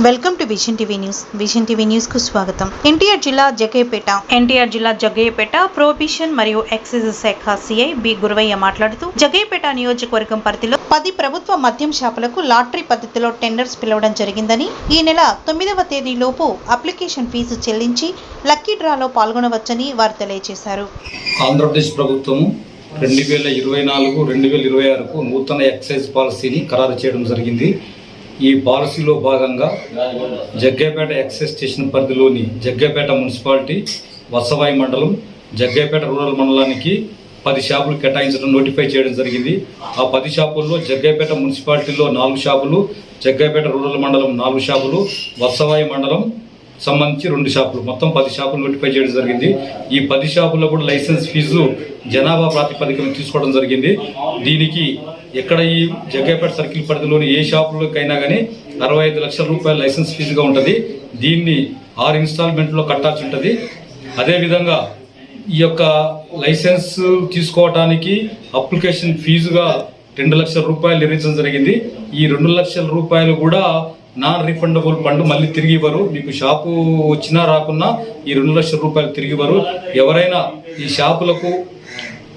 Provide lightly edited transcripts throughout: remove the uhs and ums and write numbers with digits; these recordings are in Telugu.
Welcome to vision TV news. Vision TV news కు స్వాగతం. ఎన్టీఆర్ జిల్లా జగ్గయ్యపేట ప్రొహిబిషన్ మరియు ఎక్సైజ్ శాఖ సిఐ బి గురవయ్య మాట్లాడుతూ జగ్గయ్యపేట నియోజకవర్గం పరిధిలో 10 ప్రభుత్వ మద్యం షాపులకు లాటరీ పద్ధతిలో టెండర్స్ పిలవడం జరిగిందని, ఈ నెల 9వ తేదీలోపు అప్లికేషన్ ఫీజు చెల్లించి లక్కీ డ్రాలో పాల్గొనవచ్చని వారు తెలియజేశారు. ఆంధ్రప్రదేశ్ ప్రభుత్వం 2024-2026కు నూతన ఎక్సైజ్ పాలసీని ఖరారు చేయడం జరిగింది. ఈ పాలసీలో భాగంగా జగ్గయ్యపేట ఎక్సైజ్ స్టేషన్ పరిధిలోని జగ్గయ్యపేట మున్సిపాలిటీ, వత్సవాయి మండలం, జగ్గయ్యపేట రూరల్ మండలానికి 10 షాపులు కేటాయించడం నోటిఫై చేయడం జరిగింది. ఆ 10 షాపుల్లో జగ్గయ్యపేట మున్సిపాలిటీలో 4 షాపులు, జగ్గయ్యపేట రూరల్ మండలం 4 షాపులు, వత్సవాయి మండలం సంబంధించి 2 షాపులు, మొత్తం 10 షాపులు నోటిఫై చేయడం జరిగింది. ఈ 10 షాపుల్లో కూడా లైసెన్స్ ఫీజు జనాభా ప్రాతిపదికన తీసుకోవడం జరిగింది. దీనికి ఎక్కడ ఈ జగ్గయ్యపేట సర్కిల్ పరిధిలోని ఏ షాపులకైనా కానీ 65 లక్షల రూపాయల లైసెన్స్ ఫీజుగా ఉంటుంది. దీన్ని 6 ఇన్స్టాల్మెంట్లో కట్టాల్సి ఉంటుంది. అదేవిధంగా ఈ యొక్క లైసెన్స్ తీసుకోవడానికి అప్లికేషన్ ఫీజుగా 2 లక్షల రూపాయలు నిర్ణయించడం జరిగింది. ఈ 2 లక్షల రూపాయలు కూడా నాన్ రిఫండబుల్ ఫండ్, మళ్ళీ తిరిగి ఇవ్వరు. మీకు షాపు వచ్చినా రాకున్నా ఈ 2 లక్షల రూపాయలు తిరిగి ఇవ్వరు. ఎవరైనా ఈ షాపులకు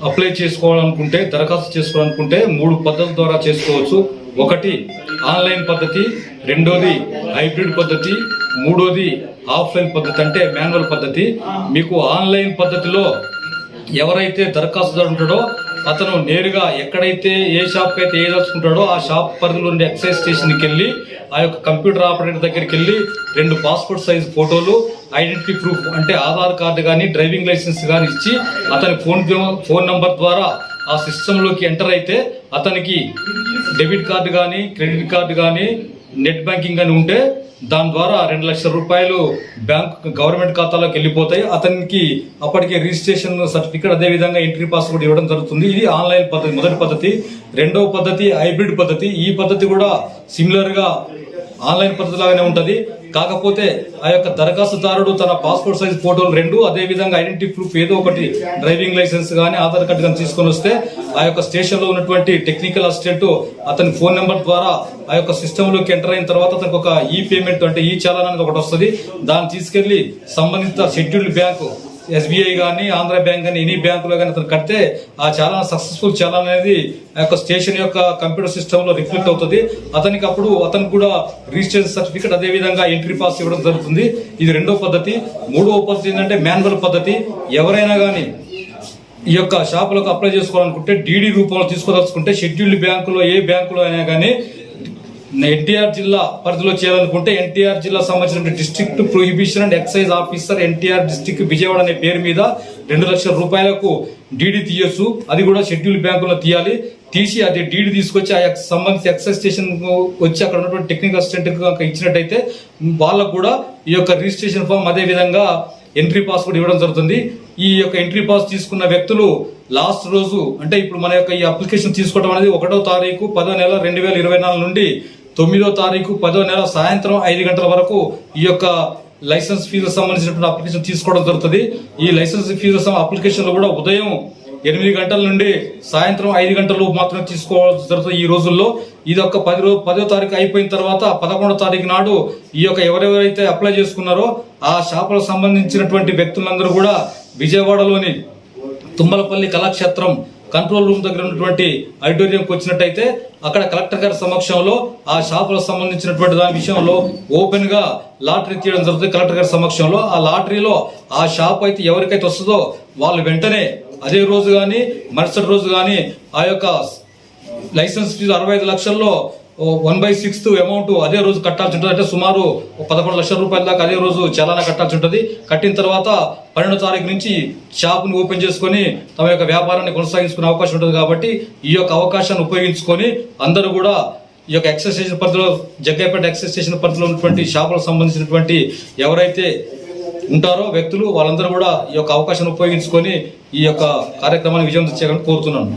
అప్లై చేసుకోవాలనుకుంటే, దరఖాస్తు చేసుకోవాలనుకుంటే 3 పద్ధతుల ద్వారా చేసుకోవచ్చు. ఒకటి ఆన్లైన్ పద్ధతి, రెండోది హైబ్రిడ్ పద్ధతి, మూడోది ఆఫ్లైన్ పద్ధతి అంటే మాన్యువల్ పద్ధతి. మీకు ఆన్లైన్ పద్ధతిలో ఎవరైతే దరఖాస్తుదారు ఉంటాడో అతను నేరుగా ఎక్కడైతే ఏ షాప్కి అయితే ఏదలుచుకుంటాడో ఆ షాప్ పరిధిలో ఉండే ఎక్సైజ్ స్టేషన్కి వెళ్ళి ఆ యొక్క కంప్యూటర్ ఆపరేటర్ దగ్గరికి వెళ్ళి 2 పాస్పోర్ట్ సైజ్ ఫోటోలు, ఐడెంటిటీ ప్రూఫ్ అంటే ఆధార్ కార్డు కానీ డ్రైవింగ్ లైసెన్స్ కానీ ఇచ్చి అతని ఫోన్ నంబర్ ద్వారా ఆ సిస్టంలోకి ఎంటర్ అయితే అతనికి డెబిట్ కార్డు కానీ క్రెడిట్ కార్డు కానీ నెట్ బ్యాంకింగ్ కానీ ఉంటే దాని ద్వారా 2 లక్షల రూపాయలు గవర్నమెంట్ ఖాతాలోకి వెళ్ళిపోతాయి. అతనికి అప్పటికే రిజిస్ట్రేషన్ సర్టిఫికేట్, అదేవిధంగా ఎంట్రీ పాస్ కూడా ఇవ్వడం జరుగుతుంది. ఇది ఆన్లైన్ పద్ధతి, మొదటి పద్ధతి. రెండవ పద్ధతి హైబ్రిడ్ పద్ధతి. ఈ పద్ధతి కూడా సిమిలర్గా ఆన్లైన్ పద్ధతి లాగానే ఉంటుంది. కాకపోతే ఆ యొక్క దరఖాస్తుదారుడు తన పాస్పోర్ట్ సైజ్ ఫోటోలు 2, అదేవిధంగా ఐడెంటిటీ ప్రూఫ్ ఏదో ఒకటి, డ్రైవింగ్ లైసెన్స్ కానీ ఆధార్ కార్డు కానీ తీసుకొని వస్తే ఆ యొక్క స్టేషన్లో ఉన్నటువంటి టెక్నికల్ అసిస్టెంట్ అతని ఫోన్ నెంబర్ ద్వారా ఆ యొక్క సిస్టంలోకి ఎంటర్ అయిన తర్వాత అతనికి ఒక ఈ పేమెంట్ అంటే ఈ చలాన్ అనేది ఒకటి వస్తుంది. దాన్ని తీసుకెళ్లి సంబంధిత షెడ్యూల్డ్ బ్యాంకు, SBI కానీ ఆంధ్ర బ్యాంక్ కానీ ఎనీ బ్యాంకులో కానీ అతను కడితే ఆ చాలాన్ సక్సెస్ఫుల్ చాలాన్ అనేది ఆ యొక్క స్టేషన్ యొక్క కంప్యూటర్ సిస్టంలో రిఫ్లెక్ట్ అవుతుంది. అతనికి అప్పుడు అతనికి కూడా రిజిస్ట్రేషన్ సర్టిఫికేట్, అదేవిధంగా ఎంట్రీ పాస్ ఇవ్వడం జరుగుతుంది. ఇది రెండవ పద్ధతి. మూడవ పద్ధతి ఏంటంటే మాన్యువల్ పద్ధతి. ఎవరైనా కానీ ఈ యొక్క షాపులకు అప్లై చేసుకోవాలనుకుంటే DD రూపంలో తీసుకోదలుచుకుంటే షెడ్యూల్డ్ బ్యాంకులో ఏ బ్యాంకులో అయినా కానీ ఎన్టీఆర్ జిల్లా పరిధిలో చేయాలనుకుంటే ఎన్టీఆర్ జిల్లా సంబంధించిన district prohibition and excise officer NTR district Vijayawada అనే పేరు మీద 2 లక్షల రూపాయలకు DD తీయొచ్చు. అది కూడా షెడ్యూల్ బ్యాంకులో తీయాలి. తీసి అది DD తీసుకొచ్చి ఆ సంబంధించి ఎక్సైజ్ స్టేషన్ వచ్చి అక్కడ ఉన్నటువంటి టెక్నికల్ అసిస్టెంట్ ఇచ్చినట్టయితే వాళ్ళకు కూడా ఈ యొక్క రిజిస్ట్రేషన్ ఫామ్, అదే విధంగా ఎంట్రీ పాస్ కూడా ఇవ్వడం జరుగుతుంది. ఈ యొక్క ఎంట్రీ పాస్ తీసుకున్న వ్యక్తులు లాస్ట్ రోజు అంటే ఇప్పుడు మన యొక్క ఈ అప్లికేషన్ తీసుకోవడం అనేది 1వ తారీఖు 10వ నెల 2024 నుండి 9వ తారీఖు 10వ నెల సాయంత్రం 5 గంటల వరకు ఈ యొక్క లైసెన్స్ ఫీజు సంబంధించినటువంటి అప్లికేషన్ తీసుకోవడం జరుగుతుంది. ఈ లైసెన్స్ ఫీజు అప్లికేషన్ లో కూడా ఉదయం 8 గంటల నుండి సాయంత్రం 5 గంటలు మాత్రమే తీసుకోవాల్సి జరుగుతుంది ఈ రోజుల్లో. ఇది ఒక 10వ తారీఖు అయిపోయిన తర్వాత 11వ తారీఖు నాడు ఈ యొక్క ఎవరెవరైతే అప్లై చేసుకున్నారో ఆ షాపులకు సంబంధించినటువంటి వ్యక్తులందరూ కూడా విజయవాడలోని తుమ్మలపల్లి కళాక్షేత్రం కంట్రోల్ రూమ్ దగ్గర ఉన్నటువంటి ఆడిటోరియంకి వచ్చినట్టయితే అక్కడ కలెక్టర్ గారి సమక్షంలో ఆ షాపులకు సంబంధించినటువంటి దాని విషయంలో ఓపెన్ గా లాటరీ తీయడం జరుగుతుంది. కలెక్టర్ గారి సమక్షంలో ఆ లాటరీలో ఆ షాప్ అయితే ఎవరికైతే వస్తుందో వాళ్ళు వెంటనే అదే రోజు కానీ మరుసటి రోజు కానీ ఆ యొక్క లైసెన్స్ ఫీజు 65 లక్షల్లో 1/6 అమౌంట్ అదే రోజు కట్టాల్సి ఉంటుంది. అంటే సుమారు 11 లక్షల రూపాయల దాకా అదే రోజు చలానా కట్టాల్సి ఉంటుంది. కట్టిన తర్వాత 12వ తారీఖు నుంచి షాపుని ఓపెన్ చేసుకొని తమ యొక్క వ్యాపారాన్ని కొనసాగించుకునే అవకాశం ఉంటుంది. కాబట్టి ఈ యొక్క అవకాశాన్ని ఉపయోగించుకొని అందరూ కూడా ఈ యొక్క ఎక్సైజ్ స్టేషన్ పరిధిలో, జగ్గయ్యపేట ఎక్సైజ్ స్టేషన్ పరిధిలో ఉన్నటువంటి షాపులకు సంబంధించినటువంటి ఎవరైతే ఉంటారో వ్యక్తులు వాళ్ళందరూ కూడా ఈ యొక్క అవకాశాన్ని ఉపయోగించుకొని ఈ యొక్క కార్యక్రమాన్ని విజయం చేయాలని కోరుతున్నాను.